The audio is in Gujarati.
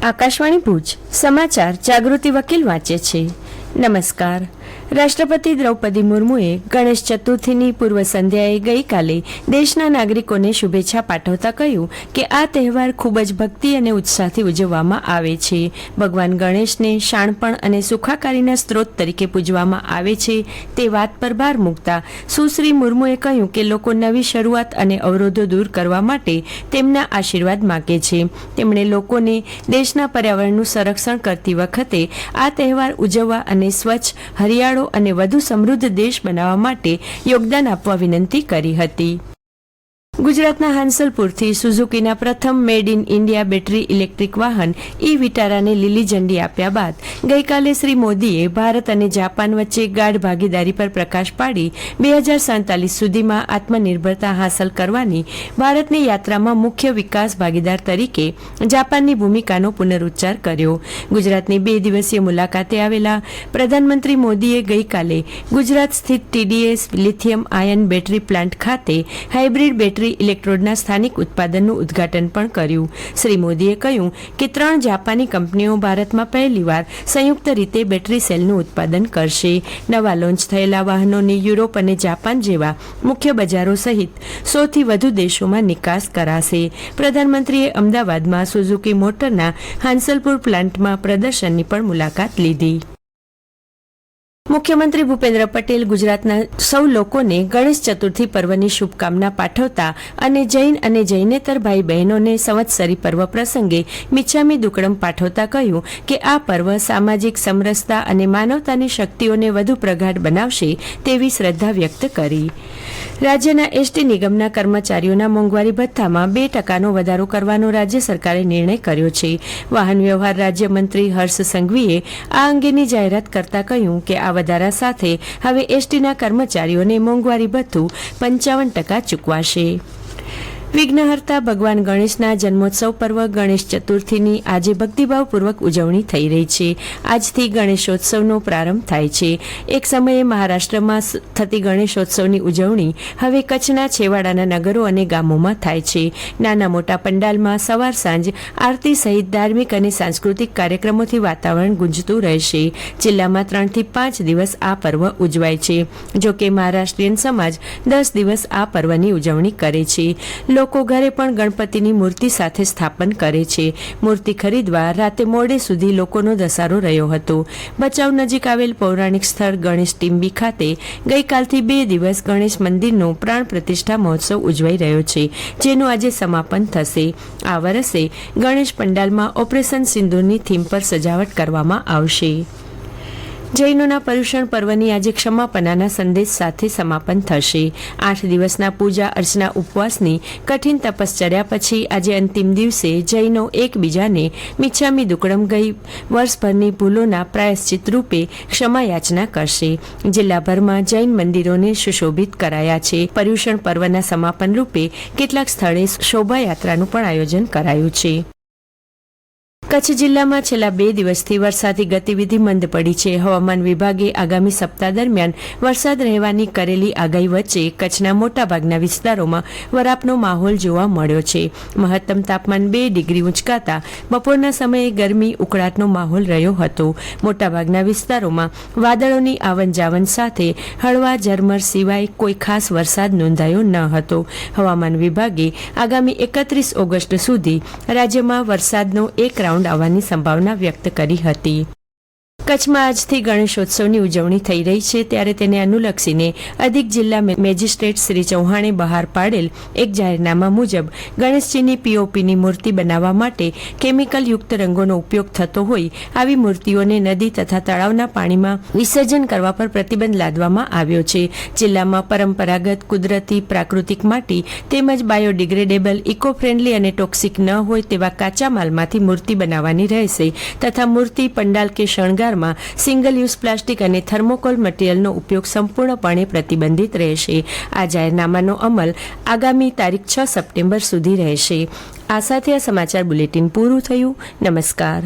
આકાશવાણી ભુજ સમાચાર જાગૃતિ વકીલ વાંચે છે. નમસ્કાર. રાષ્ટ્રપતિ દ્રૌપદી મુર્મુએ ગણેશ ચતુર્થીની પૂર્વ સંધ્યાએ ગઈકાલે દેશના નાગરિકોને શુભેચ્છા પાઠવતા કહ્યું કે આ તહેવાર ખૂબ જ ભક્તિ અને ઉત્સાહથી ઉજવવામાં આવે છે. ભગવાન ગણેશને શાણપણ અને સુખાકારીના સ્ત્રોત તરીકે પૂજવામાં આવે છે તે વાત પર ભાર મૂકતા સુશ્રી મુર્મુએ કહ્યું કે લોકો નવી શરૂઆત અને અવરોધો દૂર કરવા માટે તેમના આશીર્વાદ માગે છે. તેમણે લોકોને દેશના પર્યાવરણનું સંરક્ષણ કરતી વખતે આ તહેવાર ઉજવવા અને સ્વચ્છ, હરિયાળો અને વધુ સમૃદ્ધ દેશ બનાવવા માટે યોગદાન આપવા વિનંતી કરી હતી. ગુજરાતના હાંસલપુરથી સુઝુકીના પ્રથમ made in India battery electric વાહન ઈ વિટારાને લીલી ઝંડી આપ્યા બાદ ગઈકાલે શ્રી મોદીએ ભારત અને જાપાન વચ્ચે ગાઢ ભાગીદારી પર પ્રકાશ પાડી 2047 સુધીમાં આત્મનિર્ભરતા હાંસલ કરવાની ભારતની યાત્રામાં મુખ્ય વિકાસ ભાગીદાર તરીકે જાપાનની ભૂમિકાનો પુનરુચ્ચાર કર્યો. ગુજરાતની 2 દિવસીય મુલાકાતે આવેલા પ્રધાનમંત્રી મોદીએ ગઈકાલે ગુજરાત સ્થિત TDS lithium ion battery plant ખાતે હાઇબ્રિડ બેટરી ઇલેક્ટ્રોડના સ્થાનિક ઉત્પાદનનું ઉદ્ઘાટન પણ કર્યું. શ્રી મોદીએ કહ્યું કે 3 જાપાની કંપનીઓ ભારતમાં પહેલીવાર સંયુક્ત રીતે બેટરી સેલનું ઉત્પાદન કરશે. નવા લોન્ચ થયેલા વાહનોની યુરોપ અને જાપાન જેવા મુખ્ય બજારો સહિત 100થી વધુ દેશોમાં નિકાસ કરાશે. પ્રધાનમંત્રીએ અમદાવાદમાં સુઝુકી મોટરના હાંસલપુર પ્લાન્ટમાં પ્રદર્શનની પણ મુલાકાત લીધી. મુખ્યમંત્રી ભૂપેન્દ્ર પટેલ ગુજરાતના સૌ લોકોને ગણેશ ચતુર્થી પર્વની શુભકામના પાઠવતા અને જૈન અને જૈનેતર ભાઈ બહેનોને સંવત્સરી પર્વ પ્રસંગે મિચ્છામી દુક્કડમ પાઠવતા કહ્યું કે આ પર્વ સામાજિક સમરસતા અને માનવતાની શક્તિઓને વધુ પ્રગાઢ બનાવશે તેવી શ્રદ્ધા વ્યક્ત કરી. રાજ્યના એસટી નિગમના કર્મચારીઓના મોંઘવારી ભથ્થામાં 2% વધારો કરવાનો રાજ્ય સરકારે નિર્ણય કર્યો છે. વાહન વ્યવહાર રાજ્યમંત્રી હર્ષ સંઘવીએ આ અંગેની જાહેરાત કરતા કહ્યું કે આ વધારા સાથે હવે એસટીના કર્મચારીઓને મોંઘવારી ભથ્થું 55% ચૂકવાશે. વિઘ્નહર્તા ભગવાન ગણેશના જન્મોત્સવ પર્વ ગણેશ ચતુર્થીની આજે ભક્તિભાવપૂર્વક ઉજવણી થઈ રહી છે. આજથી ગણેશોત્સવનો પ્રારંભ થાય છે. એક સમયે મહારાષ્ટ્રમાં થતી ગણેશોત્સવની ઉજવણી હવે કચ્છના છેવાડાના નગરો અને ગામોમાં થાય છે. નાના મોટા પંડાલમાં સવાર સાંજ આરતી સહિત ધાર્મિક અને સાંસ્કૃતિક કાર્યક્રમોથી વાતાવરણ ગુંજતું રહેશે. જિલ્લામાં 3 થી 5 દિવસ આ પર્વ ઉજવાય છે. જોકે મહારાષ્ટ્રીયન સમાજ 10 દિવસ આ પર્વની ઉજવણી કરે છે. લોકો ઘરે પણ ગણપતિની મૂર્તિ સાથે સ્થાપન કરે છે. મૂર્તિ ખરીદવા રાતે મોડે સુધી લોકોનો ધસારો રહ્યો હતો. ભચાઉ નજીક આવેલ પૌરાણિક સ્થળ ગણેશ ટીંબી ખાતે ગઈકાલથી 2 દિવસ ગણેશ મંદિરનો પ્રાણ પ્રતિષ્ઠા મહોત્સવ ઉજવાઈ રહ્યો છે, જેનું આજે સમાપન થશે. આ વર્ષે ગણેશ પંડાલમાં ઓપરેશન સિંદૂરની થીમ પર સજાવટ કરવામાં આવશે. જૈનોના પર્યુષણ પર્વની આજે ક્ષમાપનાના સંદેશ સાથે સમાપન થશે. 8 દિવસના પૂજા અર્ચના ઉપવાસની કઠિન તપશ્ચર્યા પછી આજે અંતિમ દિવસે જૈનો એકબીજાને મિચ્છામી દુક્કડમ ગઈ વર્ષભરની ભૂલોના પ્રાયશ્ચિત રૂપે ક્ષમાયાચના કરશે. જિલ્લાભરમાં જૈન મંદિરોને સુશોભિત કરાયા છે. પર્યુષણ પર્વના સમાપન રૂપે કેટલાક સ્થળે શોભાયાત્રાનું પણ આયોજન કરાયું છે. કચ્છ જિલ્લામાં છેલ્લા 2 દિવસથી વરસાદી ગતિવિધિ મંદ પડી છે. હવામાન વિભાગે આગામી સપ્તાહ દરમિયાન વરસાદ રહેવાની કરેલી આગાહી વચ્ચે કચ્છના મોટાભાગના વિસ્તારોમાં વરાપનો માહોલ જોવા મળ્યો છે. મહત્તમ તાપમાન 2 ડિગ્રી ઉંચકાતા બપોરના સમયે ગરમી ઉકળાટનો માહોલ રહ્યો હતો. મોટાભાગના વિસ્તારોમાં વાદળોની આવન જાવન સાથે હળવા ઝરમર સિવાય કોઈ ખાસ વરસાદ નોંધાયો ન હતો. હવામાન વિભાગે આગામી 31 ઓગસ્ટ સુધી રાજ્યમાં વરસાદનો એક રાઉન્ડ આવવાની સંભાવના વ્યક્ત કરી હતી. કચ્છમાં આજથી ગણેશોત્સવની ઉજવણી થઈ રહી છે, ત્યારે તેને અનુલક્ષીને અધિક જિલ્લા મેજિસ્ટ્રેટ શ્રી ચૌહાણે બહાર પાડેલ એક જાહેરનામા મુજબ ગણેશજીની પીઓપીની મૂર્તિ બનાવવા માટે કેમિકલયુક્ત રંગોનો ઉપયોગ થતો હોય આવી મૂર્તિઓને નદી તથા તળાવના પાણીમાં વિસર્જન કરવા પર પ્રતિબંધ લાદવામાં આવ્યો છે. જિલ્લામાં પરંપરાગત કુદરતી પ્રાકૃતિક માટી તેમજ બાયોડિગ્રેડેબલ, ઇકો ફ્રેન્ડલી અને ટોક્સિક ન હોય તેવા કાચા માલમાંથી મૂર્તિ બનાવવાની રહેશે તથા મૂર્તિ, પંડાલ કે શણગાર સિંગલ યુઝ પ્લાસ્ટિક અને થર્મોકોલ મટીરીયલનો ઉપયોગ સંપૂર્ણપણે પ્રતિબંધિત રહેશે. આ જાહેરનામાનો અમલ આગામી તારીખ 6 સપ્ટેમ્બર સુધી રહેશે. આ સાથે આ સમાચાર બુલેટિન પૂરું થયું. નમસ્કાર.